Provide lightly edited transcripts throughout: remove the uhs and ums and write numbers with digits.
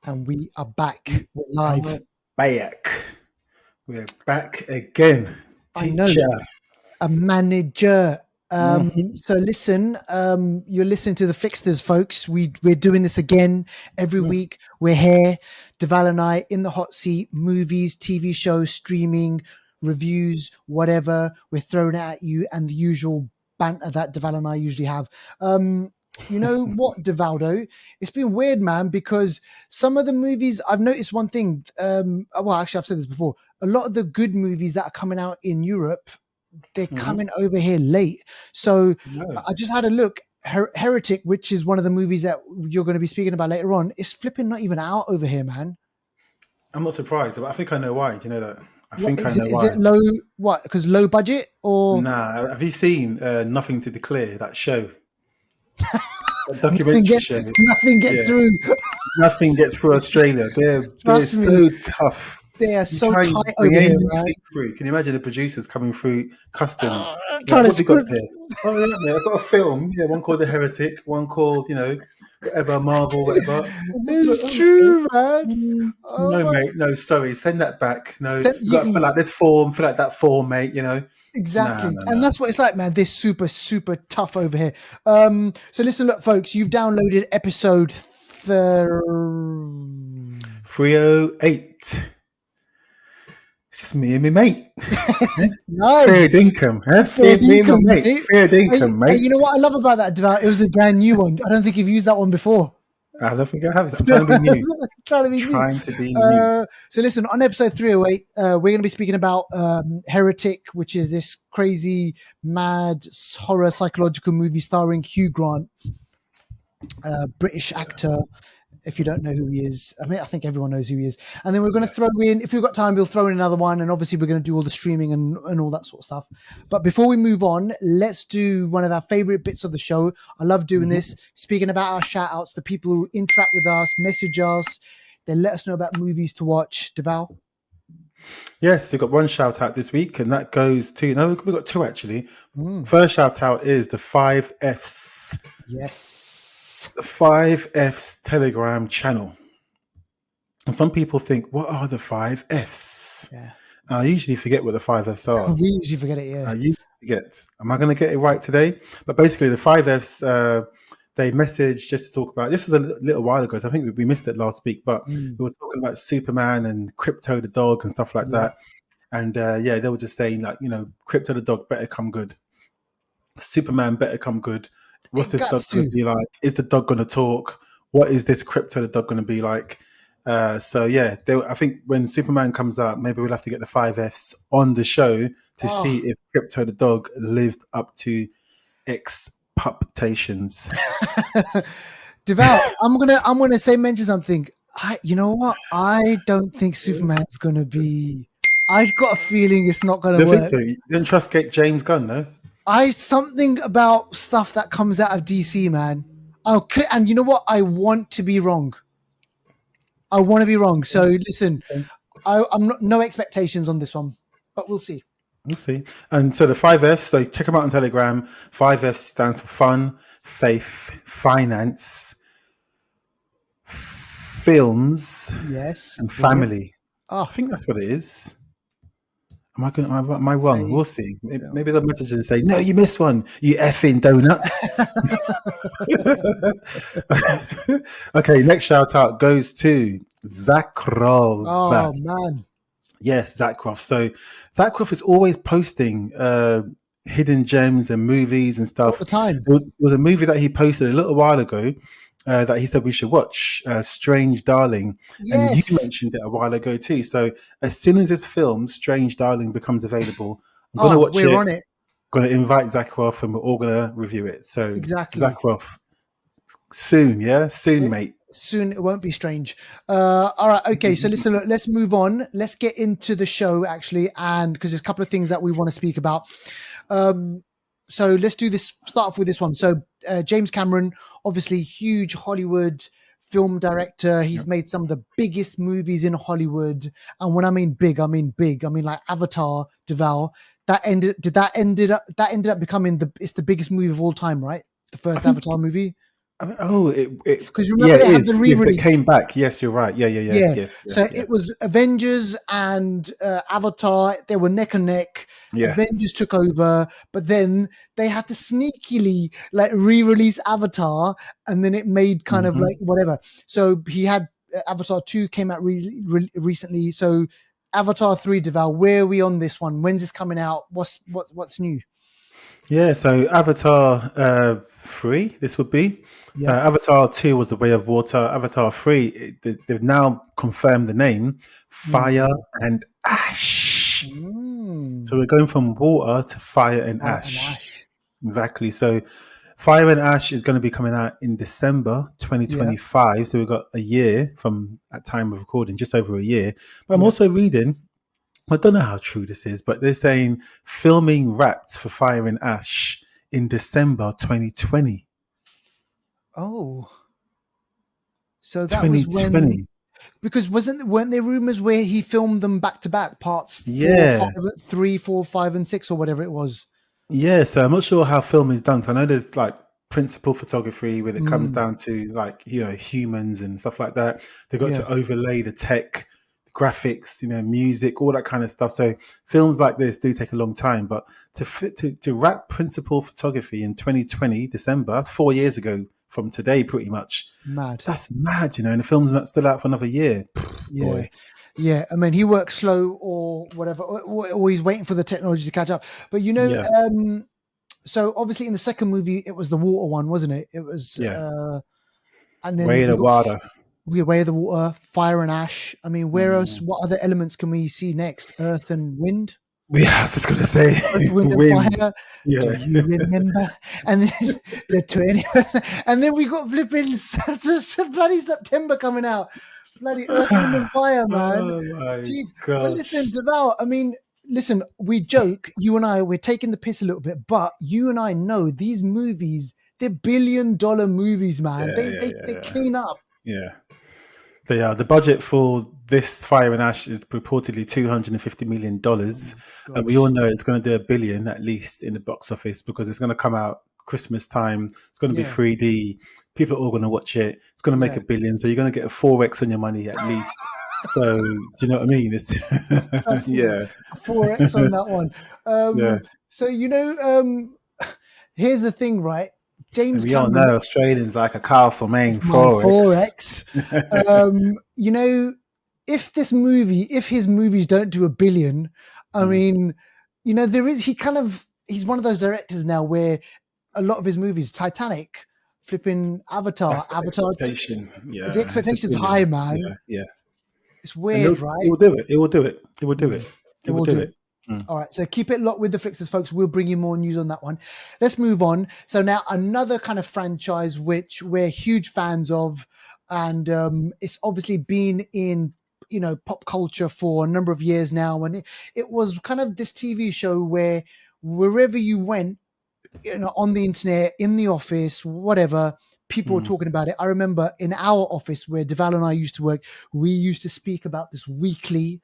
And we are back. We're live. Back. We're back again. I know. Teacher. A manager. So listen, you're listening to the Flixters, folks. We're doing this again every week. We're here, Deval and I, in the hot seat, movies, TV shows, streaming, reviews, whatever. We're throwing it at you and the usual banter that Deval and I usually have. You know what, Devaldo? It's been weird, man, because some of the movies, I've noticed one thing. Well, actually, I've said this before. A lot of the good movies that are coming out in Europe, they're coming over here late. So I just had a look. Heretic, which is one of the movies that you're going to be speaking about later on, is flipping not even out over here, man. I'm not surprised, but I think I know why. Do you know that? I know why. Is it low? What? Because low budget or? Nah. Have you seen Nothing to Declare? That show. Documentary show. Nothing gets through. Nothing gets through Australia. They're so tough. They are so tight over here, man. Can you imagine the producers coming through customs? Trying to script. Oh yeah, I've got a film. Yeah, one called The Heretic, one called whatever, Marvel, whatever. It's true, man. No, mate. No, sorry. Send that back. No, you got to fill out this form. Fill out that form, mate. Exactly. And that's what it's like, man. They're super, super tough over here. So listen, look, folks, you've downloaded episode 308. It's just me and my mate. Nice. Fair income, huh? Fair income, mate. Fair income, mate. You know what I love about that, Deval? It was a brand new one. I don't think you've used that one before. I don't think I have. I'm trying to be new. trying to be new. So listen, on episode 308, we're going to be speaking about Heretic, which is this crazy, mad, horror psychological movie starring Hugh Grant, British actor. If you don't know who he is, I mean, I think everyone knows who he is. And then we're going to throw in, if we've got time, we'll throw in another one. And obviously we're going to do all the streaming and all that sort of stuff. But before we move on, let's do one of our favorite bits of the show. I love doing this. Speaking about our shout outs, the people who interact with us, message us, they let us know about movies to watch. Deval? Yes, we've got one shout out this week, and that goes to, we've got two actually. First shout out is the 5Fs. Yes. The 5Fs Telegram channel. And some people think, what are the 5Fs? Yeah. I usually forget what the 5Fs are. We usually forget it, yeah. I usually forget. Am I going to get it right today? But basically, the 5Fs, they messaged just to talk about, this was a little while ago, so I think we missed it last week, but we were talking about Superman and Crypto the dog and stuff like that. And they were just saying, like, Crypto the dog better come good. Superman better come good. What's this dog going to be like? Is the dog going to talk? What is this Crypto the dog going to be like? I think when Superman comes out, maybe we'll have to get the 5Fs on the show to see if Crypto the dog lived up to expectations. Deval, I'm gonna mention something. You know what? I don't think Superman's gonna be. I've got a feeling it's not gonna work. So? You didn't trust James Gunn, no? Something about stuff that comes out of DC, man. Okay, and you know what? I want to be wrong. So listen, I'm no expectations on this one, but we'll see. We'll see. And so the 5Fs, so check them out on Telegram. 5Fs stands for fun, faith, finance, films, and family. I think that's what it is. Am I wrong? We'll see. Maybe they'll message and say, no, you missed one, you effing donuts. Okay, next shout out goes to Zakrov. Oh, man. Yes, Zakrov. So Zakrov is always posting hidden gems and movies and stuff. All the time. There was a movie that he posted a little while ago that he said we should watch, Strange Darling. Yes. And you mentioned it a while ago too. So as soon as this film, Strange Darling, becomes available, I'm going to watch it. We're on it. Going to invite Zakrov and we're all going to review it. So exactly. Zakrov, soon, mate. Soon, it won't be strange. All right, okay. So listen, look, let's move on. Let's get into the show actually, and because there's a couple of things that we want to speak about. So let's do this. Start off with this one. So James Cameron, obviously huge Hollywood film director. He's made some of the biggest movies in Hollywood. And when I mean big, I mean big. I mean like Avatar, Deval. That ended up becoming it's the biggest movie of all time, right? The first Avatar movie. Because remember yeah, they it had the is. Yes, it re-release. came back. Yes, you're right. Yeah, Yeah, yeah, so yeah, it was Avengers and Avatar. They were neck and neck. yeah. Avengers took over, but then they had to sneakily like re-release Avatar, and then it made kind of Hmm. like whatever. So he had Avatar 2 came out recently. So Avatar 3, Deval, where are we on this one? When's this coming out? What's new? Yeah, so Avatar 3, this would be. Yeah. Avatar 2 was The Way of Water. Avatar 3, they've now confirmed the name Fire Mm. and Ash. So Mm. we're going from water to fire and Fire and ash. Ash. Exactly. So Fire and Ash is going to be coming out in December Yeah. 2025. So we've got a year from that time of recording, just over a year. But I'm Yeah. also reading, I don't know how true this is, but they're saying filming wrapped for Fire and Ash in December 2020. Oh. So that was when 2020. because weren't there rumors where he filmed them back to back parts four, Yeah. 5, 3, 4, 5, and 6 or whatever it was? Yeah, so I'm not sure how film is done. So I know there's like principal photography when it comes Mm, down to like, humans and stuff like that. They've got yeah, to overlay the tech, graphics, music, all that kind of stuff. So films like this do take a long time, but to wrap principal photography in 2020 December, that's 4 years ago from today, pretty much. mad. That's mad, and the film's not still out for another year. Yeah, Boy, yeah. I mean, he works slow or whatever, or he's waiting for the technology to catch up. But yeah, so obviously in the second movie, it was the water one, wasn't it? It was, yeah. and then Way we the got water. Way of the Water, Fire and Ash. I mean, where else? Mm. What other elements can we see next? Earth and Wind. Yeah, I was just gonna say Earth, Wind, and wind. Fire. Do Yeah. you remember? And then the 20, and then we got flipping bloody September coming out. Bloody Earth, Wind, and Fire, man. Oh my Jeez. But listen, gosh. Deval, I mean, listen, we joke, you and I, we're taking the piss a little bit, but you and I know these movies, they're $1 billion movies, man. Yeah, They clean up. yeah. The budget for this Fire and Ash is reportedly $250 million, and we all Gosh. know it's going to do $1 billion at least in the box office because it's going to come out Christmas time. It's going to be Yeah. 3D. People are all going to watch it. It's going to make Yeah. $1 billion, so you're going to get a 4x on your money at least. So do you know what I mean? It's Trust me, yeah, 4x on that one. yeah. So here's the thing, right? And James we all Cameron, know Australians like a Castlemaine my 4x. 4x. You know, if his movies don't do $1 billion, I Mm. mean, he's one of those directors now where a lot of his movies, Titanic, flipping That's the Avatar, expectation. the Yeah, it's a expectation's high, billion. man. Yeah, yeah. It's And weird, it right? will do it. It will do it. It will do Mm. it. It It will will do do it. it. Mm. All right, so keep it locked with the Flixters, folks. We'll bring you more news on that one. Let's move on. So now another kind of franchise which we're huge fans of, and it's obviously been in pop culture for a number of years now. And it was kind of this TV show where wherever you went, on the internet, in the office, whatever, people were Mm. talking about it. I remember in our office where Deval and I used to work, we used to speak about this weekly.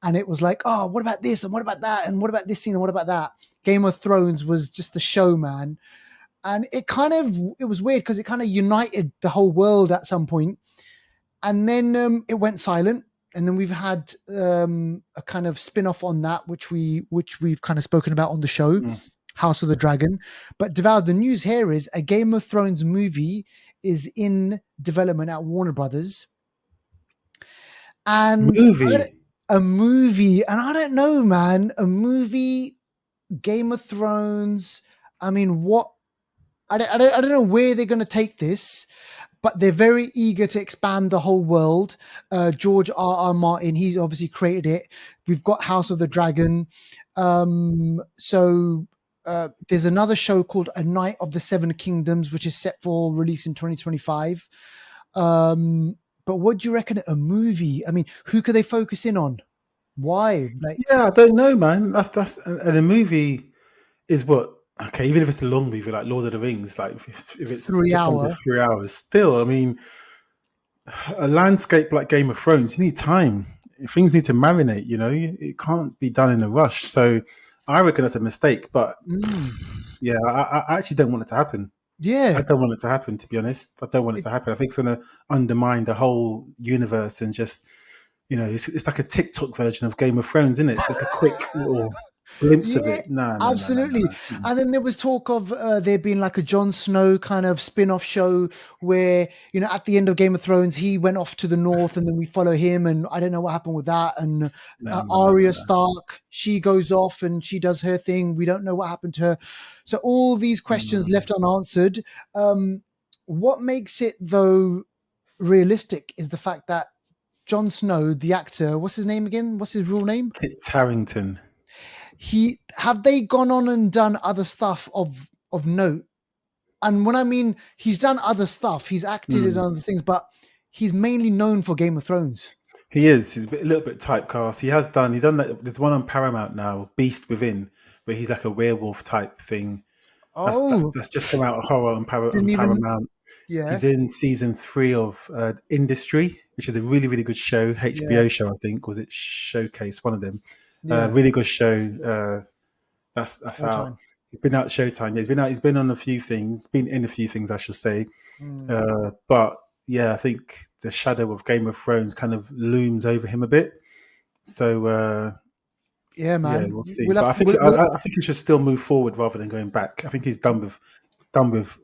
And it was like, oh, what about this? And what about that? And what about this scene? And what about that? Game of Thrones was just the show, man. And it was weird because it kind of united the whole world at some point. And then it went silent. And then we've had a kind of spin-off on that, which we've kind of spoken about on the show, Mm. House of the Dragon. But Deval, the news here is a Game of Thrones movie is in development at Warner Brothers. And Movie. a movie, and I don't know, man, a movie, Game of Thrones. I mean, what? I don't know where they're going to take this, but they're very eager to expand the whole world. George R. Martin, he's obviously created it. We've got House of the Dragon. So there's another show called A Night of the Seven Kingdoms, which is set for release in 2025. But what do you reckon? A movie? I mean, who could they focus in on? Why? Like Yeah, I don't know, man. That's and the movie is what. Okay, even if it's a long movie like Lord of the Rings, like if it's 3 hour? under 3 hours, still, I mean, a landscape like Game of Thrones, you need time. Things need to marinate. It can't be done in a rush. So, I reckon that's a mistake. But Mm. yeah, I actually don't want it to happen. Yeah. I don't want it to happen, to be honest. I don't want it to happen. I think it's going to undermine the whole universe and just, it's like a TikTok version of Game of Thrones, isn't it? It's like a quick little glimpse of Yeah, it. No, no, no, no, no, absolutely. no. And then there was talk of there being like a Jon Snow kind of spin-off show where, at the end of Game of Thrones, he went off to the north and then we follow him. And I don't know what happened with that. And No, no, no, no, Arya no. Stark, she goes off and she does her thing. We don't know what happened to her. So all these questions Mm. left unanswered. What makes it, though, realistic is the fact that Jon Snow, the actor, what's his name again? What's his real name? Kit Harington. Have they gone on and done other stuff of note? And when I mean he's done other stuff, he's acted in Mm. other things, but he's mainly known for Game of Thrones. He is. He's a little bit typecast. He done that. There's one on Paramount now, Beast Within, where he's like a werewolf type thing. Oh, That's just come out of horror on didn't even. Paramount. Yeah, He's in season 3 of Industry, which is a really, really good show. yeah, HBO show, I think, was it Showcase? One of them. yeah. Really good show. That's out. Showtime. He's been out Showtime. Yeah, he's been out. He's been on a few things. Been in a few things, I should say. Mm. But yeah, I think the shadow of Game of Thrones kind of looms over him a bit. So Yeah, yeah, man. we'll see. We'll But have. I think I think he should still move forward rather than going back. I think he's done with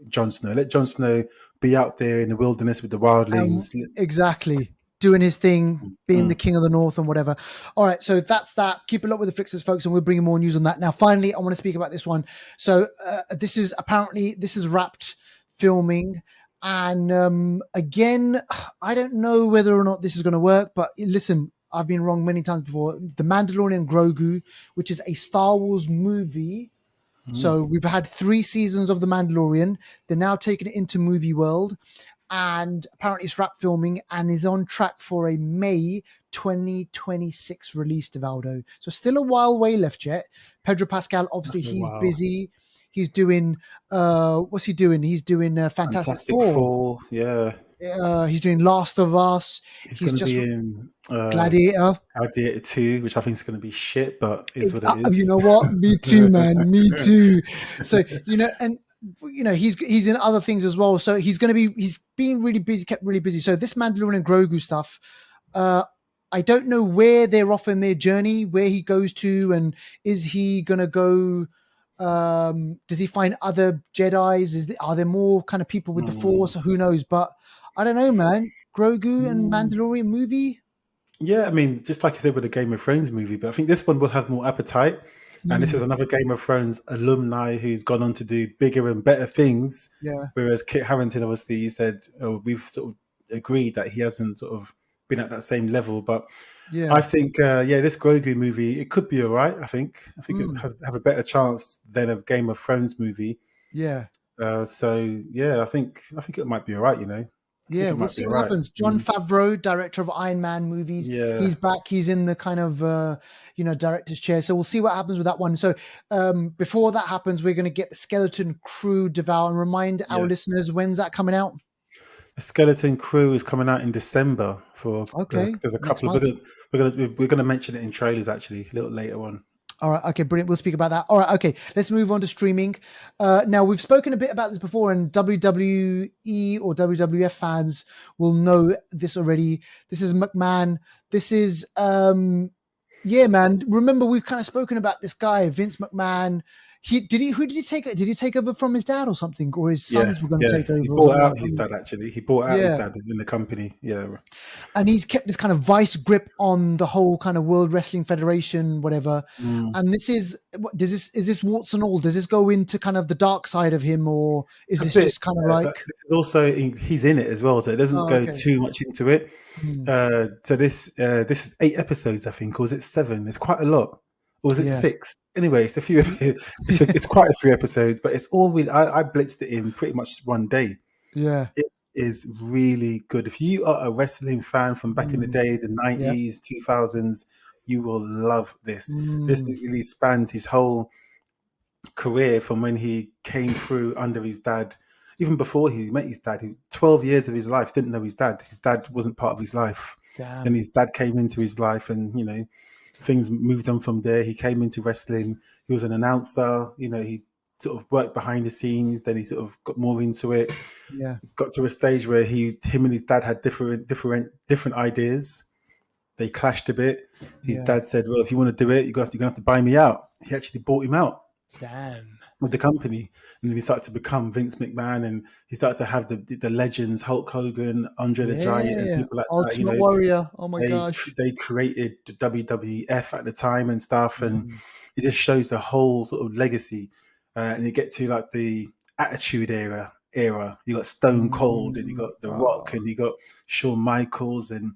Jon Snow. Let Jon Snow be out there in the wilderness with the wildlings. Exactly. Doing his thing, being the Mm. king of the north and whatever. All right, so that's that. Keep it up with the Flixters, folks, and we'll bring you more news on that. Now, finally, I want to speak about this one. So this is wrapped filming. And again, I don't know whether or not this is going to work, but listen, I've been wrong many times before. The Mandalorian Grogu, which is a Star Wars movie. So we've had 3 seasons of The Mandalorian. They're now taking it into movie world. And apparently it's wrap filming and is on track for a May 2026 release, Devaldo. So still a while way left yet. Pedro Pascal, obviously, That's a he's wow. busy. He's doing, what's he doing? He's doing Fantastic Four. Four. Yeah, He's doing Last of Us. he's He's going to just be in Gladiator. Gladiator 2, which I think is going to be shit, but is what it You is. know what? Me too, man. Me too. So and he's in other things as well. So he's being really busy, kept really busy. So this Mandalorian Grogu stuff, I don't know where they're off in their journey, where he goes to, and is he gonna go? Does he find other Jedi's? Are there more kind of people with the Mm. Force? Who knows? But I don't know, man. Grogu and Mm. Mandalorian movie. Yeah, I mean, just like I said with the Game of Thrones movie, but I think this one will have more appetite. And this is Mm, another Game of Thrones alumni who's gone on to do bigger and better things. yeah, Whereas Kit Harington, obviously, you said, we've sort of agreed that he hasn't sort of been at that same level. But I yeah. think, this Grogu movie, it could be all right. I think it would Mm, have a better chance than a Game of Thrones movie. yeah. So yeah, I think it might be all right. I think Yeah, it we'll might be see all what right. happens. John Favreau, director of Iron Man movies, Yeah, he's back. He's in the kind of director's chair. So we'll see what happens with that one. So before that happens, we're going to get the Skeleton Crew Devour and remind our yeah. listeners, when's that coming out? The Skeleton Crew is coming out in December. Okay, There's a next couple of month. we're gonna mention it in trailers actually a little later on. All right. Okay. Brilliant. We'll speak about that. All right. Okay. Let's move on to streaming. Now we've spoken a bit about this before, and WWE or WWF fans will know this already. This is McMahon. This is yeah, man. Remember we've kind of spoken about this guy, Vince McMahon. Who did he take? Did he take over from his dad or something, or his Yeah, sons were going to yeah. take He over or bought something like out that? his dad actually. He bought out his Yeah. dad in the company. Yeah. And he's kept this kind of vice grip on the whole kind of World Wrestling Federation, whatever. Mm. And this is is this warts and all? Does this go into kind of the dark side of him, or is A this bit, just kind of yeah, but like, this is also he's in it as well, so it doesn't oh, go okay, too much into it. hmm, So this is 8 episodes, I think, or was it 7? It's quite a lot, or was it yeah, 6? Anyway, it's a few. It's quite a few episodes, but it's all really. I blitzed it in pretty much one day. yeah, It is really good. If you are a wrestling fan from back in the hmm, day, the yeah, 90s, 2000s, you will love this. This hmm, really spans his whole career from when he came through under his dad, even before he met his dad. 12 years of his life didn't know his dad. His dad wasn't part of his life. Then damn, his dad came into his life, and things moved on from there. He came into wrestling. He was an announcer. He sort of worked behind the scenes. Then he sort of got more into it. Yeah. Got to a stage where him and his dad had different ideas. They clashed a bit. His Yeah. dad said, "Well, if you want to do it, you're gonna have to buy me out." He actually bought him out Damn. with the company, and then he started to become Vince McMahon, and he started to have the legends Hulk Hogan, Andre the Giant, and Yeah. people like that. Ultimate Warrior. Oh my They gosh. they created the WWF at the time and stuff, and Mm. it just shows the whole sort of legacy. And you get to like the Attitude Era. You got Stone Cold, and you Mm. got The Rock, Oh. and you got Shawn Michaels, and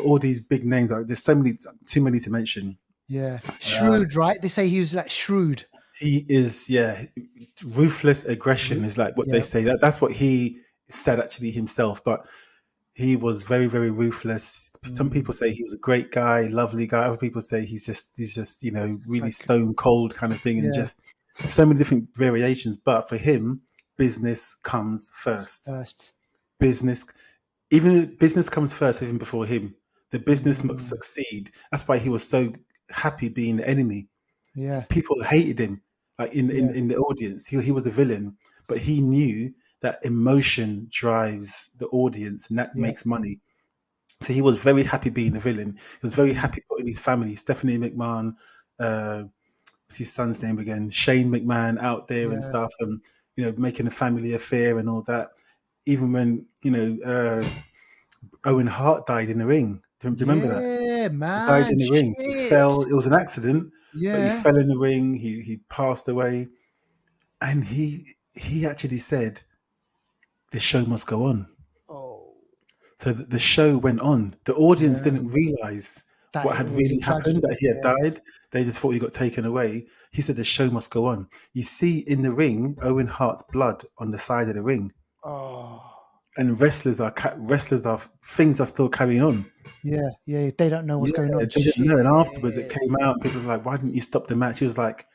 all these big names. Like there's so many, too many to mention. Yeah. Shrewd, right? They say he was like shrewd. He is, yeah, ruthless aggression is like what they Yeah. say. That's what he said actually himself, but he was very, very ruthless. Some people say he was a great guy, lovely guy. Other people say he's just It's really like, stone cold kind of thing, and yeah. just so many different variations. But for him, business comes first. First. Business, business comes first, even before him. The business must succeed. That's why he was so happy being the enemy. Yeah. People hated him, like Yeah. in the audience. He was the villain, but he knew that emotion drives the audience, and that Yeah. makes money. So he was very happy being a villain. He was very happy putting his family, Stephanie McMahon, what's his son's name again, Shane McMahon, out there and Yeah. stuff, and making a family affair and all that. Even when Owen Hart died in the ring. Do you remember that? Yeah, He died man. in the ring. He Shit. fell. It was an accident, but he Yeah. fell in the ring. He passed away, and he actually said, "The show must go on." Oh. So the show went on. The audience Yeah. didn't realize That what it had was a really happened, tragedy. that he had Yeah. died. They just thought he got taken away. He said the show must go on. You see in the ring Owen Hart's blood on the side of the ring, Oh. and wrestlers are things are still carrying on. Yeah. Yeah. They don't know what's Yeah, going on. they didn't know. And afterwards, it Shit. came out. And people were like, "Why didn't you stop the match?" He was like,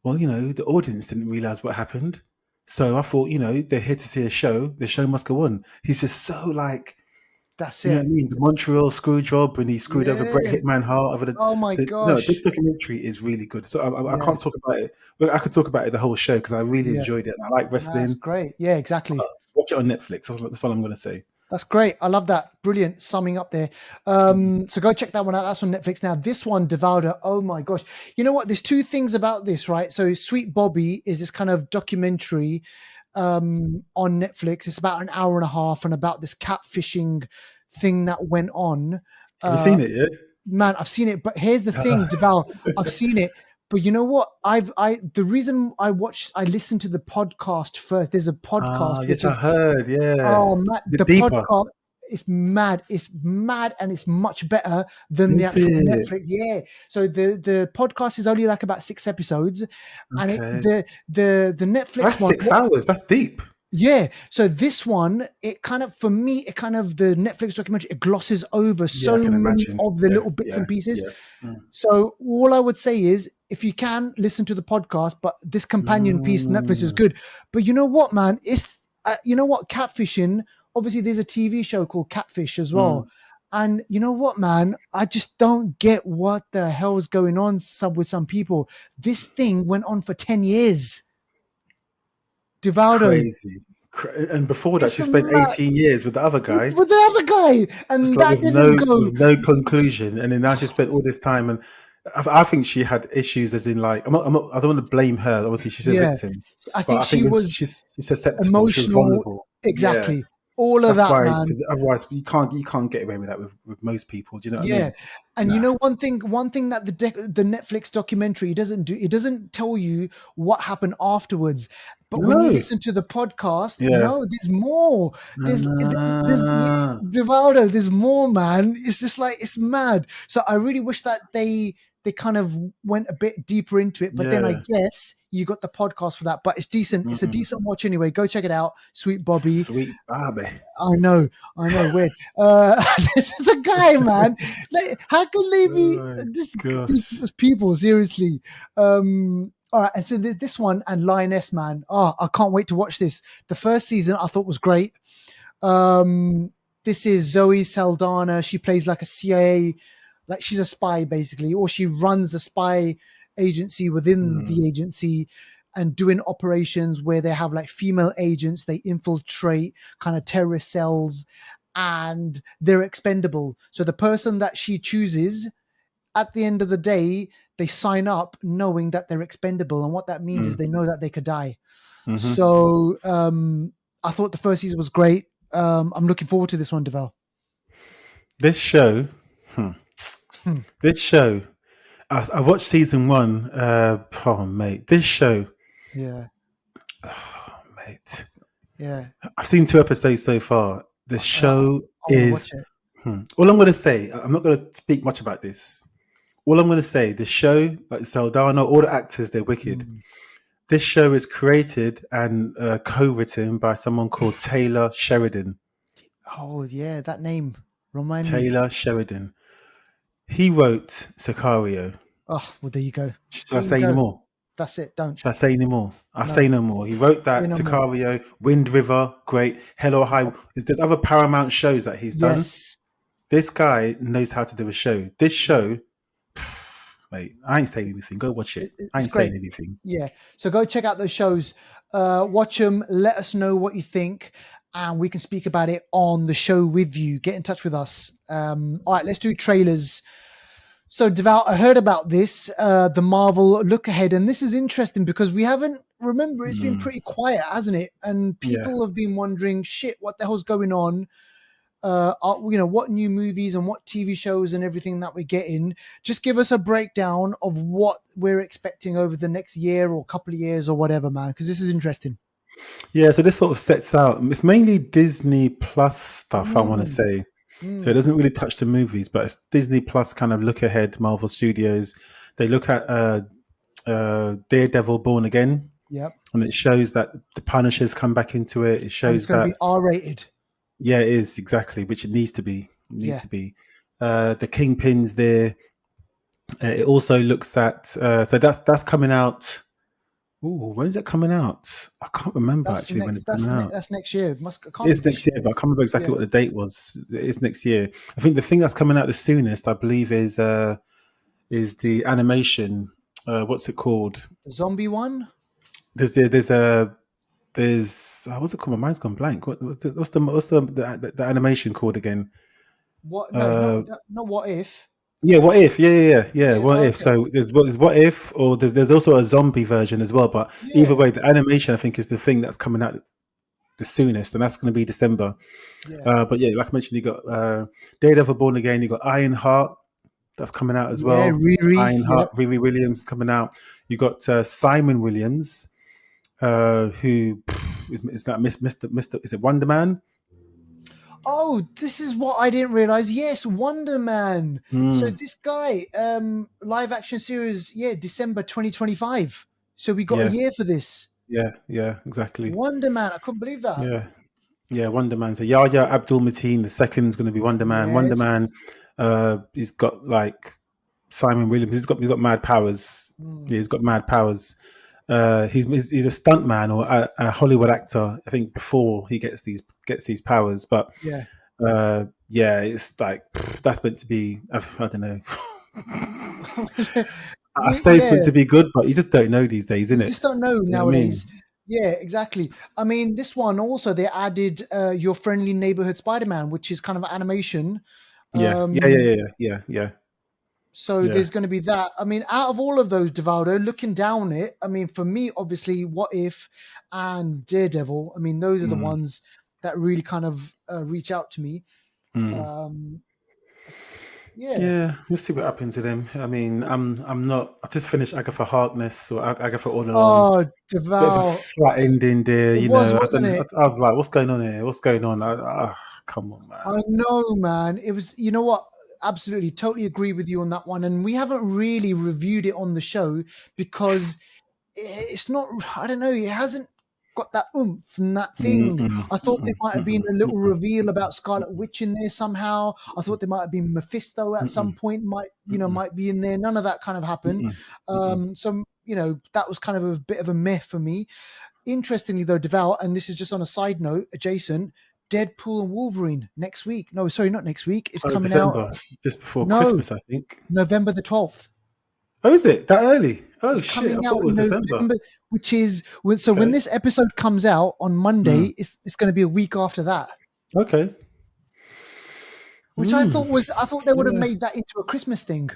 "Well, the audience didn't realize what happened. So I thought, they're here to see a show. The show must go on." He's just so like, That's you know what it. I mean? The Montreal screw job when he screwed over Bret Yeah. Hitman Hart over Oh my no, this gosh. documentary is really good. So I Yeah. can't talk about it. But I could talk about it the whole show because I really Yeah. enjoyed it. And I like That's wrestling. great. Yeah, exactly. Watch it on Netflix. That's all I'm going to say. That's great. I love that. Brilliant summing up there. So go check that one out. That's on Netflix now. This one, Devoured. Oh my gosh. You know what? There's two things about this, right? So Sweet Bobby is this kind of documentary on Netflix. It's about an hour and a half and about this catfishing thing that went on. Have you seen it yet? Man, I've seen it. But here's the thing, Deval. I've seen it. But you know what? The reason I listened to the podcast first. There's a podcast Yes, which I is heard. Yeah, oh man, the the deeper. podcast is mad. It's mad and it's much better than the Is actual it? Netflix. Yeah. So the podcast is only like about 6 episodes, and Okay. the Netflix That's one. 6 hours. That's deep. Yeah. So this one, it kind of, for me, the Netflix documentary, it glosses over Yeah, I so can many imagine. of the Yeah, little bits and pieces. yeah. So all I would say is, if you can listen to the podcast, but this companion piece, Netflix is Mm. good. But you know what, man? It's you know what, catfishing. Obviously, there's a TV show called Catfish as well. And you know what, man? I just don't get what the hell is going on with some people. This thing went on for 10 years. Devaldo. Crazy. And before that, It's she spent 18 years with the other guy, with the other guy, just and like that didn't go. with no conclusion. And then now she spent all this time, and I think she had issues, as in like I don't want to blame her. Obviously, she's a Yeah, victim, I but think I think she was she's susceptible. She was emotional. vulnerable. Yeah, Exactly, all of that's that, why. man. Because otherwise, you can't get away with that with most people. Do you know what I Yeah, mean? and you Nah. know one thing that the Netflix documentary doesn't do, it doesn't tell you what happened afterwards. But when you No. listen to the podcast, Yeah. no, there's more. There's Ah. Devaldo, there's more, man. It's just like, it's mad. So I really wish that they kind of went a bit deeper into it. But then I Yeah. guess you got the podcast for that. But it's decent. It's a decent watch anyway. Go check it out, Sweet Bobby. Sweet Bobby. I know, weird. The guy, man. Like, how can they be Oh, these gosh. people? Seriously. All right, and so this one and Lioness, man. Oh, I can't wait to watch this. The first season I thought was great. This is Zoe Saldana. She plays like a CIA, like she's a spy basically, or she runs a spy agency within the agency. and doing operations where they have like female agents. They infiltrate kind of terrorist cells, and they're expendable. So the person that she chooses, at the end of the day, they sign up knowing that they're expendable, and what that means is they know that they could die. So I thought the first season was great. I'm looking forward to this one, Deval. This show, I watched season 1. Oh, mate, this show, Yeah, mate, yeah. I've seen 2 episodes so far. The show I want to is. watch it. All I'm going to say, I'm not going to speak much about this. All I'm going to say, the show, like Saldana, all the actors, they're wicked. This show is created and co-written by someone called Taylor Sheridan. Oh yeah, that name. Remind me. Taylor Sheridan. He wrote Sicario. Oh, well, there you go. Should I say any more? That's it. Don't. Should I say any more? I'll say no more. He wrote that, no Sicario, Wind River, great. Hello High. There's other Paramount shows that he's done. Yes. This guy knows how to do a show. This show, mate, I ain't saying anything. Go watch it. I ain't saying anything. Yeah. So go check out those shows. Watch them. Let us know what you think, and we can speak about it on the show with you. Get in touch with us. All right, let's do trailers. So, Deval, I heard about this, the Marvel look ahead, and this is interesting because we haven't, remember, it's been pretty quiet, hasn't it? And people have been wondering, shit, what the hell's going on? What new movies and what TV shows and everything that we're getting. Just give us a breakdown of what we're expecting over the next year or couple of years or whatever, man, because this is interesting. Yeah, so this sort of sets out, it's mainly Disney Plus stuff, I want to say. So it doesn't really touch the movies, but it's Disney Plus kind of look ahead, Marvel Studios. They look at Daredevil Born Again. Yep. And it shows that the Punishers come back into it. It shows and it's going to be R-rated. Yeah, it is, exactly, which it needs to be. It needs to be. The Kingpin's there. It also looks at, so that's coming out. Ooh, when's it coming out? I can't remember when it's coming out. That's next year. It's next year, but I can't remember exactly what the date was. It is next year. I think the thing that's coming out the soonest, I believe, is the animation. What's it called? The zombie one. There's what's it called? My mind's gone blank. What's the animation called again? What? No, not What If. Yeah, What If? Yeah. What If? So there's What If, or there's also a zombie version as well. But either way, the animation I think is the thing that's coming out the soonest, and that's going to be December. But yeah, like I mentioned, you got Daredevil Born Again. You got Ironheart, that's coming out as well. Ironheart, Riri Williams coming out. You got Simon Williams, who is that Mr. Is it Wonder Man? Oh, this is what I didn't realize. Yes, Wonder Man. So this guy, live action series, December 2025. So we got a year for this. Yeah, exactly. Wonder Man. I couldn't believe that. Yeah, Wonder Man. So Yahya Abdul-Mateen, the second is going to be Wonder Man. Yes. Wonder Man, he's got like Simon Williams. He's got mad powers. Yeah, he's got mad powers. He's a stunt man or a Hollywood actor, I think, before he gets these powers. But it's like that's meant to be. I don't know. I say it's meant to be good, but you just don't know these days, isn't it? You just don't know nowadays. Yeah, exactly. I mean, this one also they added Your Friendly Neighborhood Spider-Man, which is kind of animation. Yeah. So there's going to be that. I mean, out of all of those, Devaldo, looking down it, I mean, for me, obviously, What If and Daredevil, I mean, those are the ones that really kind of reach out to me. Yeah, we'll see what happens to them. I mean, I'm not. I just finished Agatha Harkness or Agatha All Along. Oh, Deval, bit of a flat ending there. I was like, what's going on here? What's going on? Come on, man. I know, man. It was. You know what? Absolutely, totally agree with you on that one. And we haven't really reviewed it on the show because it's not. I don't know. It hasn't got that oomph and that thing. I thought there might have been a little reveal about Scarlet Witch in there somehow. I thought there might have been Mephisto at some point. Might be in there. None of that kind of happened. So that was kind of a bit of a meh for me. Interestingly, though, Deval, and this is just on a side note, adjacent. Deadpool and Wolverine next week. No, sorry, not next week. It's coming December, out just before Christmas, I think. November the 12th. Oh, is it that early? Oh It's shit! I coming out thought it in was December. November, which is when Okay. this episode comes out on Mm. Monday, it's going to be a week after that. Okay. Which I thought they would have Yeah. made that into a Christmas thing.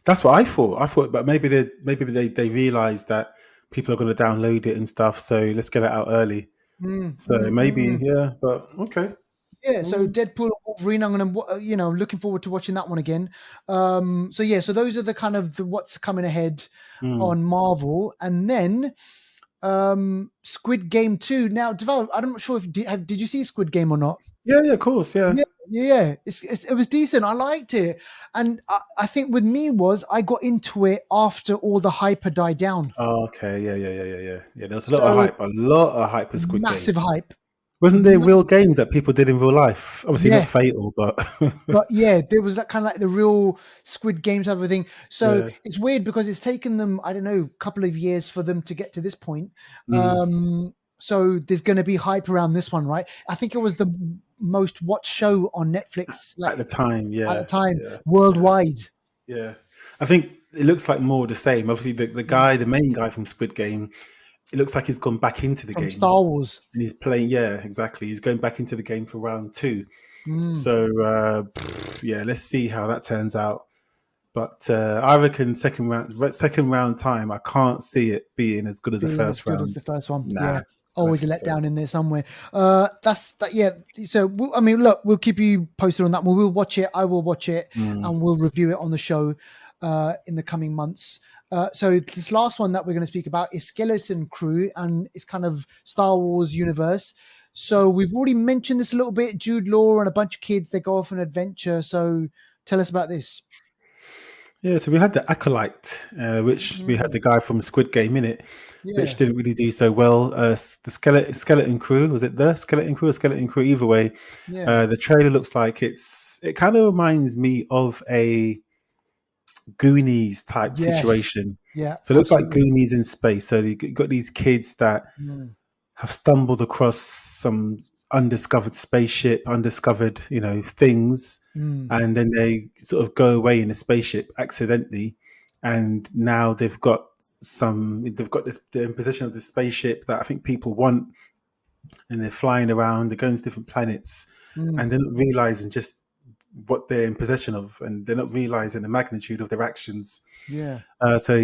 That's what I thought. I thought, but maybe they realized that people are going to download it and stuff. So let's get it out early. Mm, So mm, mm, maybe, mm. yeah. But okay. Yeah, so Mm. Deadpool and Wolverine, I'm gonna, looking forward to watching that one again. So those are the kind of what's coming ahead Mm. on Marvel, and then Squid Game 2. Now, Deval, I'm not sure if did you see Squid Game or not? Yeah. Yeah. Of course. Yeah. Yeah. It was decent. I liked it, and I think with me was I got into it after all the hype had died down. Oh, okay. Yeah. Yeah. Yeah. Yeah. Yeah. Yeah. There was a lot of So hype. A lot of hype for Squid Game. massive hype. Wasn't there real Massive. games that people did in real life? Obviously not Yeah. Fatal, but But yeah, there was that kind of like the real Squid Games type of thing. So yeah. it's weird because it's taken them, I don't know, a couple of years for them to get to this point. Mm. So there's going to be hype around this one, right? I think it was the most watched show on Netflix, At the time, at the yeah. time, Yeah. Yeah. worldwide. Yeah. I think it looks like more of the same. Obviously the main guy from Squid Game, it looks like he's gone back into the From game. Star Wars. And he's playing, yeah, exactly. He's going back into the game for round 2. Mm. So yeah, let's see how that turns out. But I reckon second round time, I can't see it being as good as the Being as first good as round. the first one. Nah, Yeah. I don't Always a think so. letdown in there somewhere. That's that. Yeah. So look, we'll keep you posted on that one. We'll watch it. I will watch it, Mm. and we'll review it on the show in the coming months. So this last one that we're going to speak about is Skeleton Crew, and it's kind of Star Wars universe. So we've already mentioned this a little bit. Jude Law and a bunch of kids, they go off on an adventure. So tell us about this. Yeah, so we had the Acolyte, which we had the guy from Squid Game in it, Yeah. which didn't really do so well. The Skeleton Crew, was it the Skeleton Crew or Skeleton Crew? Either way, Yeah. the trailer looks like it kind of reminds me of a Goonies type Yes. situation. Yeah. So it looks like Absolutely. Goonies in space. So you got these kids that Mm. have stumbled across some undiscovered spaceship, undiscovered, things, Mm. and then they sort of go away in a spaceship accidentally, and now they've got the imposition of the spaceship that I think people want, and they're flying around, they're going to different planets, Mm. and they're not realizing just what they're in possession of, and they're not realizing the magnitude of their actions. Yeah. So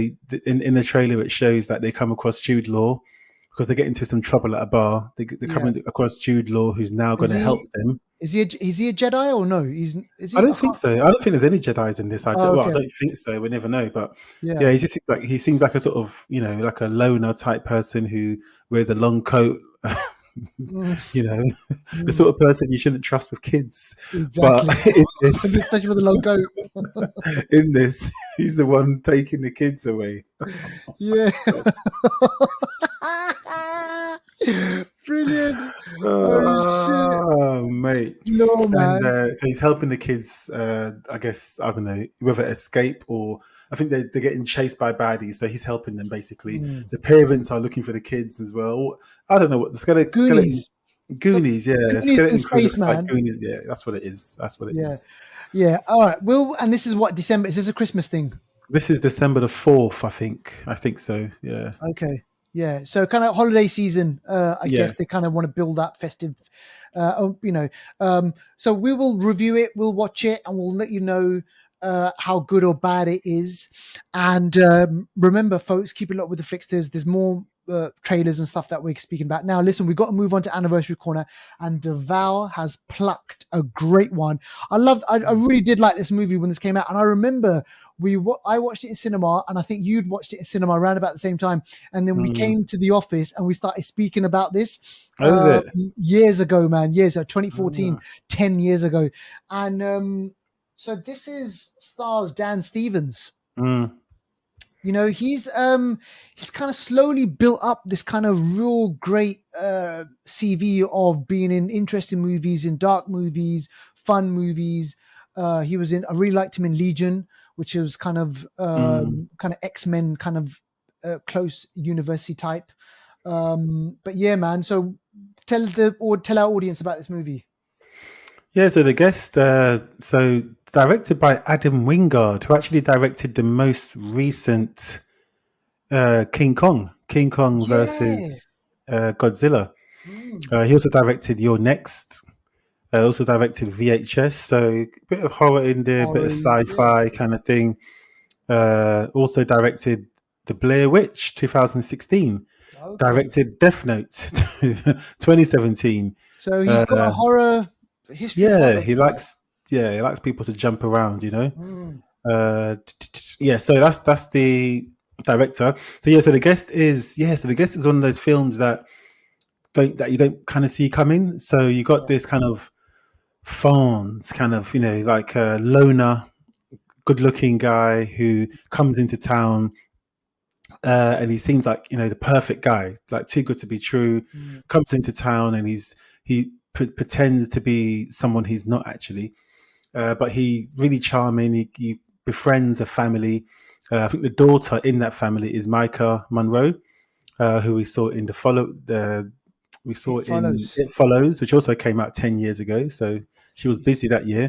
in the trailer, it shows that they come across Jude Law because they get into some trouble at a bar. They're Yeah. coming across Jude Law, who's now going Is to help he them. is he a Jedi or no? Is I he? I don't think can't. so. I don't think there's any Jedi's in this. Oh, I okay. don't think so. We never know. But Yeah. yeah, he seems like a sort of like a loner type person who wears a long coat. Mm, The mm, sort of person you shouldn't trust with kids. But exactly. in this, Especially with the logo. in this, he's the one taking the kids away. Yeah. Brilliant. Oh shit. Oh, mate. No And man. so he's helping the kids, I guess, I don't know, whether escape or I think they're getting chased by baddies. So he's helping them basically. Mm. The parents are looking for the kids as well. I don't know what the skeleton Goonies. So Goonies, yeah. Goonies in Skeleton Crew space, looks like man. Goonies. Yeah, that's what it is. That's what it Yeah. is. Yeah. All right. And this is what, December? Is this a Christmas thing? This is December the 4th, I think. I think so. Yeah. Okay. Yeah. So kind of holiday season, I Yeah. guess they kind of want to build that festive, so we will review it, we'll watch it, and we'll let you know how good or bad it is. And remember, folks, keep it up with the Flixters. There's more trailers and stuff that we're speaking about. Now, listen, we've got to move on to Anniversary Corner, and Deval has plucked a great one. I really did like this movie when this came out, and I remember I watched it in cinema, and I think you'd watched it in cinema around about the same time, and then we came to the office and we started speaking about this Oh, is it? years ago, man. Years ago, 2014, Ah. 10 years ago. And so this stars Dan Stevens. Mm. He's kind of slowly built up this kind of real great CV of being in interesting movies, in dark movies, fun movies. I really liked him in Legion, which was kind of X-Men, kind of close university type. But yeah, man. So tell our audience about this movie. Yeah, so the guest, so directed by Adam Wingard, who actually directed the most recent King Kong Yeah. versus Godzilla. Mm. He also directed Your Next. Also directed VHS, so a bit of horror in there, a bit of Horror, yeah. sci-fi kind of thing. Also directed The Blair Witch 2016. Okay. Directed Death Note 2017. So he's got a Uh, horror history of yeah, horror. he likes he likes people to jump around, you know. Mm. Yeah, so that's the director. So yeah, so the guest is one of those films that you don't kind of see coming. So you got Yeah. this kind of Fonz, kind of, like a loner, good-looking guy who comes into town, and he seems like the perfect guy, like too good to be true. Mm. Comes into town and he pretends to be someone he's not actually, but he's really charming. He befriends a family. I think the daughter in that family is Micah Monroe, who we saw in we saw It in follows. It Follows, which also came out 10 years ago. So she was Jeez. busy that year.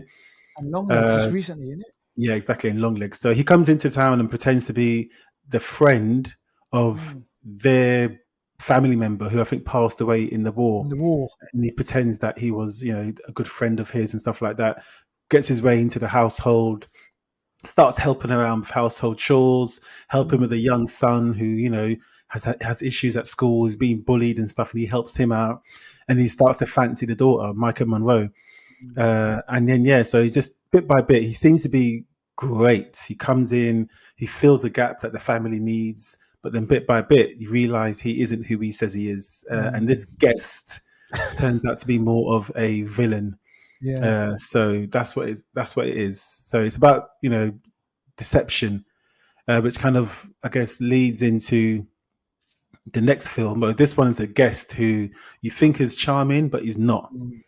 And long legs just Uh, recently, isn't it? yeah, exactly, in Longlegs. So he comes into town and pretends to be the friend of Mm. their family member who I think passed away in the war. In the war. And he pretends that he was, a good friend of his and stuff like that. Gets his way into the household, starts helping around with household chores, helping with Mm. a young son who, has issues at school, is being bullied and stuff, and he helps him out. And he starts to fancy the daughter, Micah Monroe. Mm. And then so he just bit by bit, he seems to be great. He comes in, he fills a gap that the family needs, but then bit by bit, you realize he isn't who he says he is. And Mm. this guest turns out to be more of a villain. Yeah. So that's what it is. So it's about deception, which kind of, I guess, leads into the next film. But this one is a guest who you think is charming, but he's not. Mm.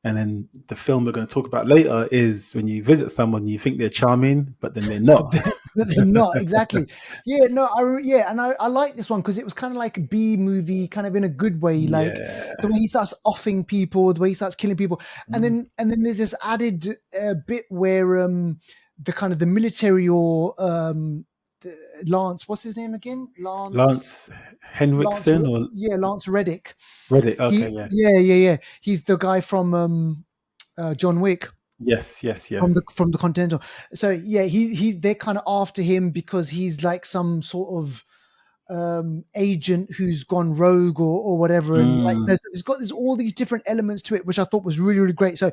And then the film we're going to talk about later is when you visit someone, you think they're charming, but then they're But not. they're not exactly. Yeah, no, and I like this one because it was kind of like a B movie, kind of in a good way, like Yeah. the way he starts offing people, the way he starts killing people, and then there's this added bit where the kind of the military or Lance, what's his name again? Lance Lance, Henriksen or yeah, Lance Reddick. Reddit. Okay, yeah. Yeah. He's the guy from John Wick. Yes, yeah. From the Continental. So yeah, they're kind of after him because he's like some sort of agent who's gone rogue or whatever, and like Mm. there's all these different elements to it, which I thought was really, really great. So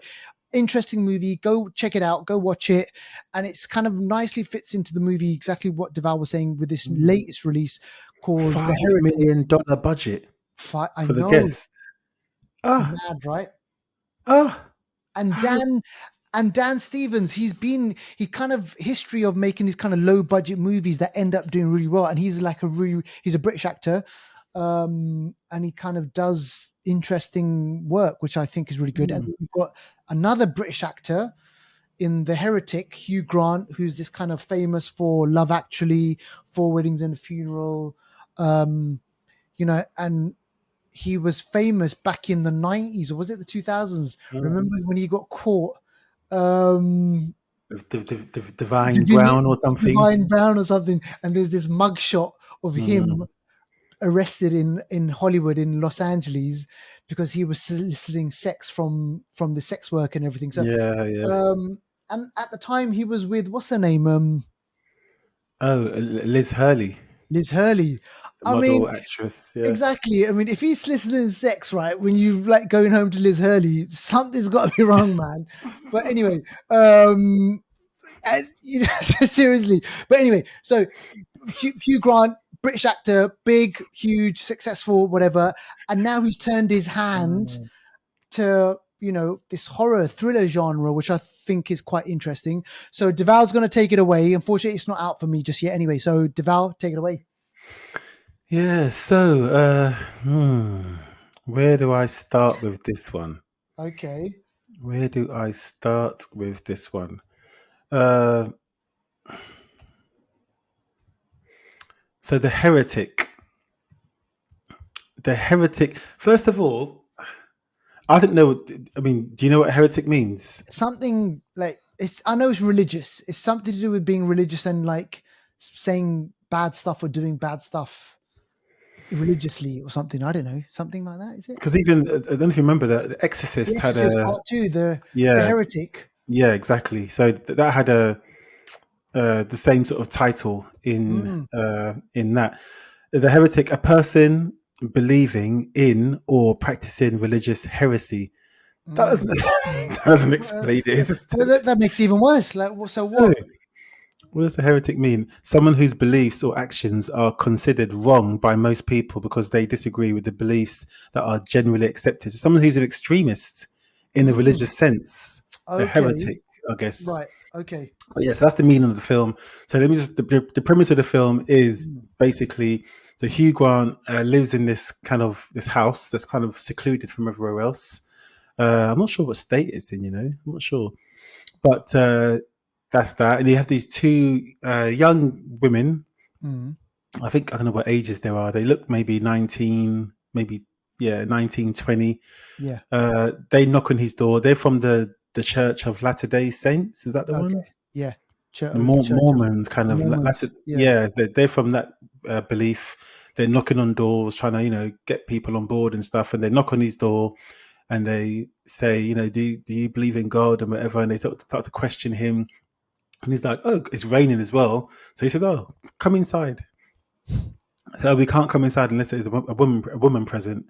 interesting movie. Go check it out. Go watch it, and it's kind of nicely fits into the movie exactly what Deval was saying with this latest release called $5 The Heretic. million budget I for the know, guest. it's Ah, mad, right? ah. And How? Dan Stevens, he kind of history of making these kind of low budget movies that end up doing really well. And he's a British actor, and he kind of does interesting work, which I think is really good. And we've got another British actor in The Heretic, Hugh Grant, who's this kind of famous for Love Actually, Four Weddings and a Funeral, and he was famous back in the 90s, or was it the 2000s? Remember when he got caught? Divine Brown or something. Divine Brown or something. And there's this mugshot of him arrested in Hollywood, in Los Angeles, because he was soliciting sex from the sex work and everything. So, Yeah. and at the time he was with, what's her name? Liz Hurley, Liz Hurley. the I mean, model actress. Yeah. exactly. I mean, if he's soliciting sex, right, when you like going home to Liz Hurley, something's got to be wrong, man. But anyway, and seriously. But anyway, so Hugh Grant, British actor, big, huge, successful, whatever, and now he's turned his hand to this horror thriller genre, which I think is quite interesting. So Deval's going to take it away. Unfortunately, it's not out for me just yet. Anyway, so Deval, take it away. Yeah. So, where do I start with this one? Okay. Where do I start with this one? So the Heretic. The Heretic. First of all, I didn't know. I mean, do you know what heretic means? Something like I know it's religious. It's something to do with being religious and like saying bad stuff or doing bad stuff religiously or something. I don't know, something like that. Is it? Because even I don't know if you remember that The The Exorcist had Exorcist a Part Two, the yeah Heretic. yeah exactly. So that had a the same sort of title Mm, in that the heretic, a person believing in or practicing religious heresy. That mm. doesn't that doesn't explain it. It's just, Well, that makes it even worse. Like, so no. what? What does a heretic mean? Someone whose beliefs or actions are considered wrong by most people because they disagree with the beliefs that are generally accepted. So someone who's an extremist in a Mm, religious sense, a okay, heretic, I guess. right. Okay. But yes, that's the meaning of the film. So let me just the premise of the film is Mm, basically so Hugh Grant lives in this house that's kind of secluded from everywhere else. I'm not sure what state it's in. I'm not sure, but that's that. And you have these two young women. mm, I don't know what ages they are. They look maybe 19, maybe 19, 20. yeah. They knock on his door. They're from the Church of Latter Day Saints. Is that the Okay. one? Yeah. The The Church of Mormons kind the of Mormons. Yeah. yeah, they're from that belief. They're knocking on doors, trying to get people on board and stuff. And they knock on his door, and they say, do you believe in God and whatever? And they start to question him, and he's like, oh, it's raining as well. So he said, oh, come inside. So we can't come inside unless there's a woman present.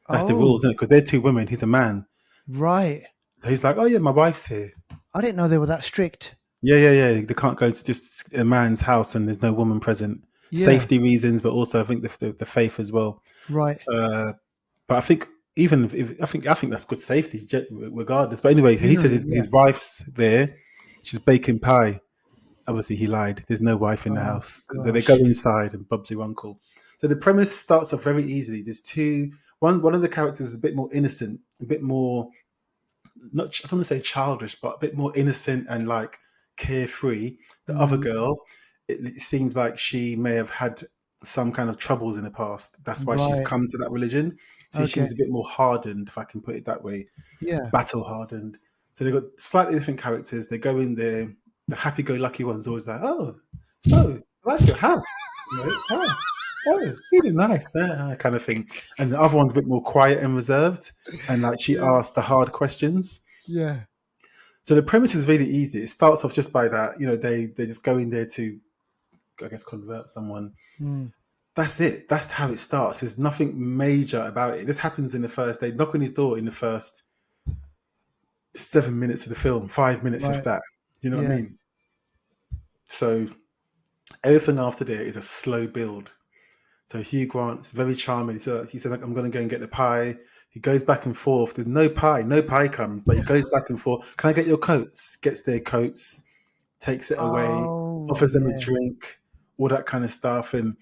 That's the Oh, rules, isn't it? Because they're two women. He's a man. right. So he's like, oh yeah, my wife's here. I didn't know they were that strict. Yeah. They can't go to just a man's house and there's no woman present. Yeah. Safety reasons, but also I think the faith as well. Right. Uh, but I think even if I think that's good safety, regardless. But anyway, so he says Generally, his yeah. wife's there. She's baking pie. Obviously, he lied. There's no wife in the Oh house. So they go gosh. inside, and Bob's your uncle. So the premise starts off very easily. There's two. One of the characters is a bit more innocent, a bit more not. I don't want to say childish, but a bit more innocent and like carefree. The other Mm, girl, it seems like she may have had some kind of troubles in the past. That's why she's right. come to that religion. So she Okay. seems a bit more hardened, if I can put it that way, Yeah. battle hardened. So they've got slightly different characters. They go in there. The happy-go-lucky one's always like, oh, I like your house. Oh, really nice, kind of thing. And the other one's a bit more quiet and reserved, and like she Yeah. asks the hard questions. Yeah. So the premise is really easy. It starts off just by that, they just go in there to, I guess, convert someone. Mm, That's it. That's how it starts. There's nothing major about it. This happens in the first. They knock on his door in the first 7 minutes of the film, 5 minutes if right. that. Do you know what I Yeah. mean? So everything after there is a slow build. So Hugh Grant's very charming. He said like, I'm going to go and get the pie. He goes back and forth. There's no pie. No pie comes, but he goes back and forth. Can I get your coats? Gets their coats, takes it away, Oh offers them a yeah. drink, all that kind of stuff. And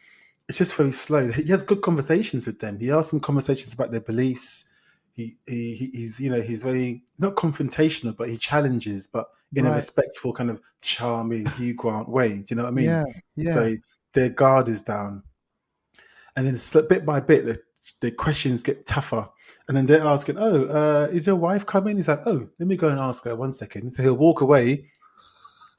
it's just very slow. He has good conversations with them. He asks some conversations about their beliefs. He's very not confrontational, but he challenges, but in a Right. respectful kind of charming Hugh Grant way. Do you know what I mean? Yeah. Yeah. So their guard is down, and then bit by bit, the questions get tougher. And then they're asking, "Oh, is your wife coming?" He's like, "Oh, let me go and ask her 1 second." So he'll walk away,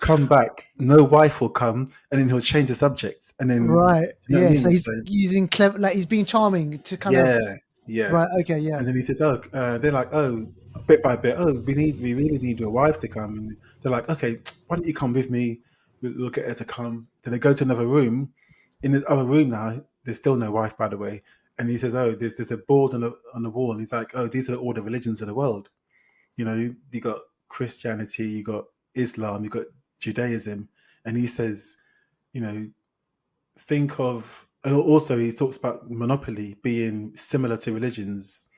come back, no wife will come, and then he'll change the subject. And then, Right. you know what I Yeah. So mean? he's So using clever, like he's being charming to kind of. yeah, yeah. Right. Okay. Yeah. And then he said, "Oh, they're like, oh, bit by bit, oh, we really need your wife to come." And they're like, "Okay, why don't you come with me? We'll get her to come." Then they go to another room. In the other room now, there's still no wife, by the way. And he says, "Oh, there's a board on the wall." And he's like, "Oh, these are all the religions of the world. You got Christianity, you got Islam, you got Judaism." And he says, you know, think of, and also he talks about monopoly being similar to religions.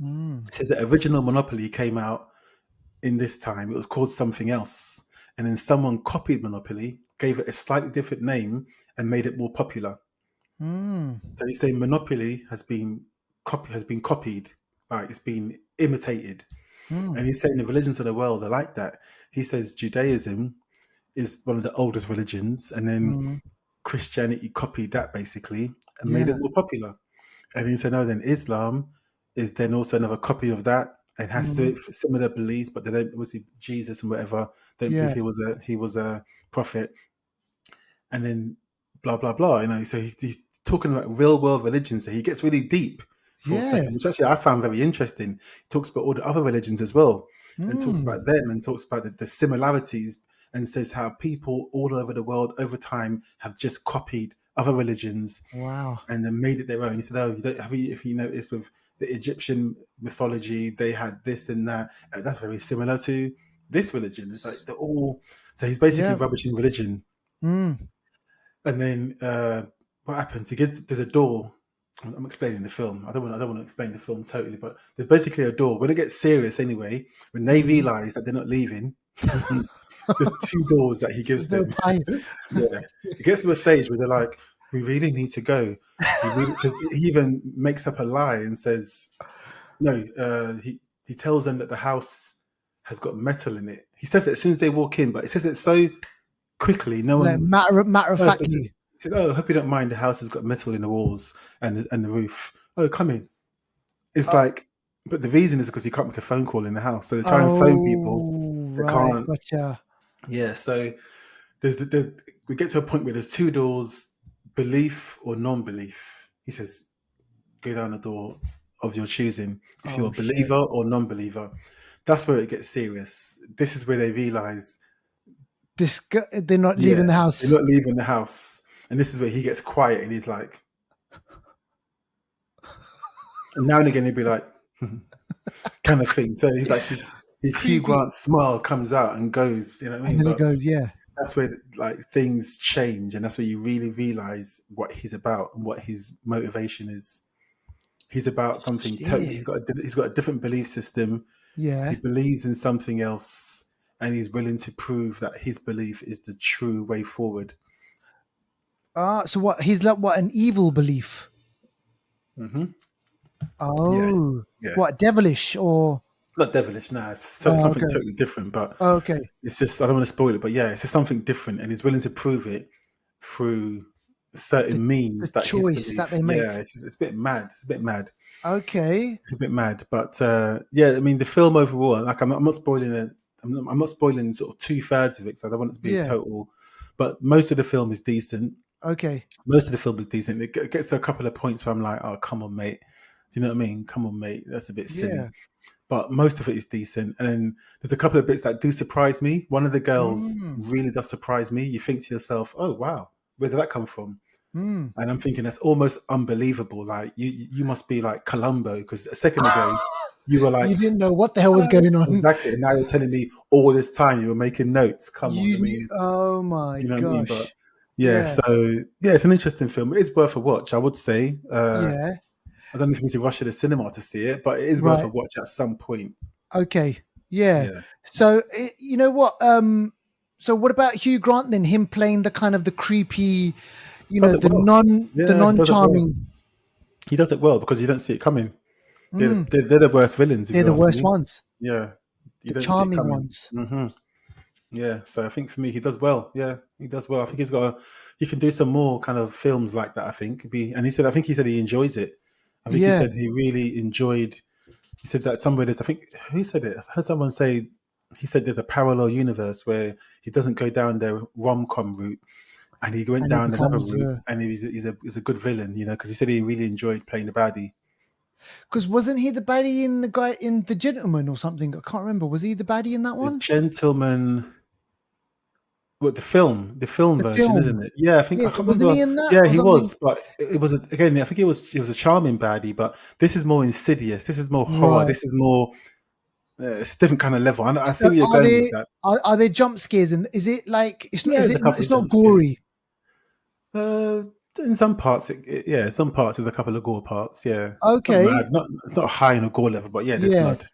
Mm, He says the original monopoly came out in this time. It was called something else, and then someone copied monopoly, gave it a slightly different name, and made it more popular. mm, So he's saying monopoly has been copied, like it's been imitated. mm, And he's saying the religions of the world are like that. He says Judaism is one of the oldest religions, and then mm. Christianity copied that basically and made Yeah. it more popular. And he said, no, then Islam is then also another copy of that, and has to similar beliefs, but they don't obviously Jesus and whatever. Don't believe Yeah. he was a prophet, and then blah blah blah. You know, so he's talking about real world religions. So he gets really deep for a Yeah. second, which actually I found very interesting. He talks about all the other religions as well, and talks about them, and talks about the similarities, and says how people all over the world over time have just copied other religions Wow. and then made it their own. He said, "Oh, you don't have you, if you noticed with the Egyptian mythology, they had this and that, and that's very similar to this religion. It's like they're all." So he's basically Yeah. rubbishing religion. Mm. And then what happens? He gets there's a door. I'm explaining the film. I don't want to explain the film totally, but there's basically a door. When it gets serious, anyway, when they realize that they're not leaving, there's two doors that he gives There's no them. pie. Yeah, it gets to a stage where they're like, "We really need to go." Because he even makes up a lie and says, "No." He tells them that the house has got metal in it. He says it as soon as they walk in, but he says it so quickly. No Like one. matter of No, so he factly. says, "Oh, I hope you don't mind. The house has got metal in the walls and the roof. Oh, come in." It's Uh, like, but the reason is because you can't make a phone call in the house, so they try and phone people. oh, They right. can't. Gotcha. Yeah, so we get to a point where there's two doors: belief or non-belief. He says, "Go down the door of your choosing. If you're Oh, a shit. believer or non-believer." That's where it gets serious. This is where they realize, They're not yeah, leaving the they're house. not leaving the house, and this is where he gets quiet and he's like, and now and again he'd be like, kind of thing. So he's like his Hugh Creepy. Grant smile comes out and goes, you know what I And mean? then it But goes, yeah. that's where like things change, and that's where you really realize what he's about and what his motivation is. He's about something totally. Shit. He's got a different belief system. He Yeah. believes in something else, and he's willing to prove that his belief is the true way forward. So what? He's like what? An evil belief. Hmm. Yeah, Oh, yeah. what? Devilish or? Not devilish, nah. It's Oh, something okay. totally different. But Okay. it's just I don't want to spoil it. But yeah, it's just something different, and he's willing to prove it through The certain the means that his choice that belief. they Yeah, make. it's a bit mad. It's a bit mad. Okay. It's a bit mad, but yeah, I mean the film overall. Like I'm not spoiling it. I'm not spoiling sort of 2/3 of it, so I don't want it to be a Yeah. total. But most of the film is decent. Okay. Most of the film is decent. It gets to a couple of points where I'm like, "Oh, come on, mate." Do you know what I mean? Come on, mate. That's a bit silly. Yeah. But most of it is decent. And then there's a couple of bits that do surprise me. One of the girls Mm. really does surprise me. You think to yourself, "Oh wow, where did that come from?" Mm. And I'm thinking that's almost unbelievable. Like you must be like Columbo because a second ago you were like, You didn't know what the hell was "Hello." going on. Exactly. And now you're telling me all this time you were making notes. Come on, I mean, Oh my you know what I mean? But gosh. yeah, Yeah. so yeah, it's an interesting film. It is worth a watch, I would say. Yeah. I don't know if you need to rush to the cinema to see it, but it is worth a Right. watch at some point. Okay. Yeah. Yeah. So you know what? So what about Hugh Grant then? Him playing the kind of the creepy, Does it well. the Yeah, he non does it well. charming. He does it well because you don't see it coming. Mm, They're the worst villains, if they're you the ask worst me. ones. Yeah. You The don't see it charming coming. ones. Yeah, so I think for me he does well. Yeah, he does well. I think he can do some more kind of films like that. I think and I think he said he enjoys it. I think he Yeah. said he really enjoyed. He said that somewhere there's. I think who said it? I heard someone say. He said there's a parallel universe where he doesn't go down the rom-com route, and he went And he down another becomes route, and he's a good villain, you know, because he said he really enjoyed playing the baddie. because wasn't he the baddie in the guy in The Gentleman or something? I can't remember. Was he the baddie in that The one? Gentleman. What the film The version, isn't film. it? Yeah, I think Yeah. I can't Wasn't remember. he in that Yeah, or he something? was, but it was again. I think it was a charming baddie, but this is more insidious. This is more horror. Right. This is more. It's a different kind of level. I see So where you're are going with there that. are there jump scares and is it like it's not Yeah, is there's a it not couple it's of not jump scares. gory? Uh, in some parts, yeah, some parts there's a couple of gore parts. Yeah, not Okay. mad, not it's not high in a gore level, but yeah, there's Yeah. blood.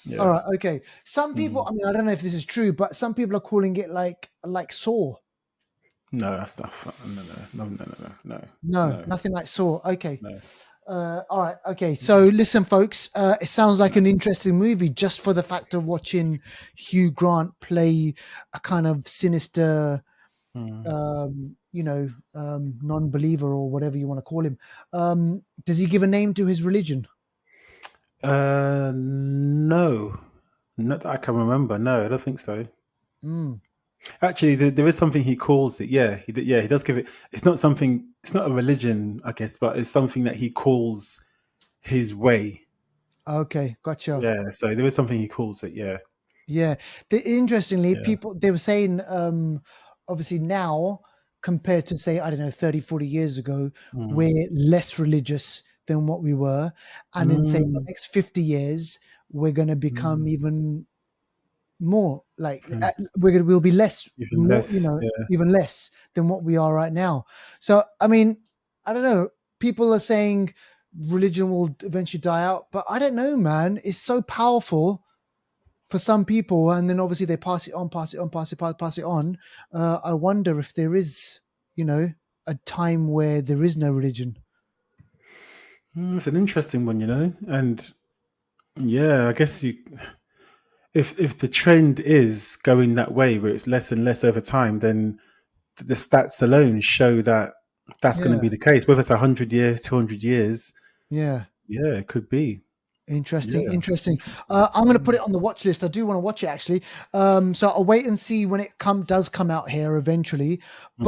All Yeah. right. Okay. Some people. Mm. I mean, I don't know if this is true, but some people are calling it like Saw. No, that's not. No, No, no, nothing like Saw. Okay. no, All right. Okay. So listen, folks. It sounds like no. an interesting movie just for the fact of watching Hugh Grant play a kind of sinister, Mm. non-believer or whatever you want to call him. Does he give a name to his religion? No, No, not that I can remember. No, I don't think so. Mm. Actually, there is something he calls it. Yeah, he does give it. It's not something. It's not a religion, I guess, but it's something that he calls his way. Okay, gotcha. Yeah, so there is something he calls it. Yeah, Yeah. Interestingly, yeah, people they were saying obviously now compared to say I don't know 30, 40 years ago, mm. we're less religious than what we were, and in say the Mm. next 50 years we're going to become Mm. even more like Mm. we'll be less Even more less. Yeah. even less than what we are right now. So I mean, I don't know, people are saying religion will eventually die out, but I don't know, man. It's so powerful for some people, and then obviously they pass it on, pass it on. I wonder if there is, a time where there is no religion. It's an interesting one, and yeah, I guess if the trend is going that way, where it's less and less over time, then the stats alone show that that's going to Yeah, be the case. Whether it's 100 years, 200 years, yeah. yeah, it could be. Interesting, Yeah, interesting. interesting. I'm going to put it on the watch list. I do want to watch it actually. So I'll wait and see when it does come out here eventually. Mm.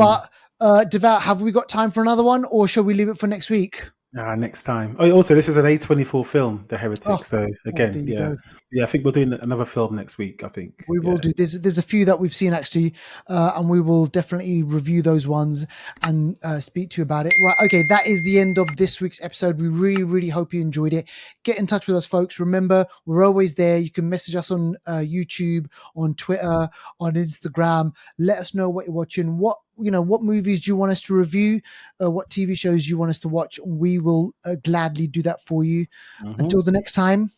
But Devout, have we got time for another one, or shall we leave it for next week? Next time. Oh, also, this is an A24 film, The Oh, Heretic. So well, there again, you yeah, go. yeah. I think we're doing another film next week. I think. We will Yeah. do. There's a few that we've seen actually, and we will definitely review those ones and speak to you about it. Right. Okay. That is the end of this week's episode. We really, really hope you enjoyed it. Get in touch with us, folks. Remember, we're always there. You can message us on YouTube, on Twitter, on Instagram. Let us know what you're watching. What movies do you want us to review? What TV shows you want us to watch? We will gladly do that for you. Hmm. Until the next time.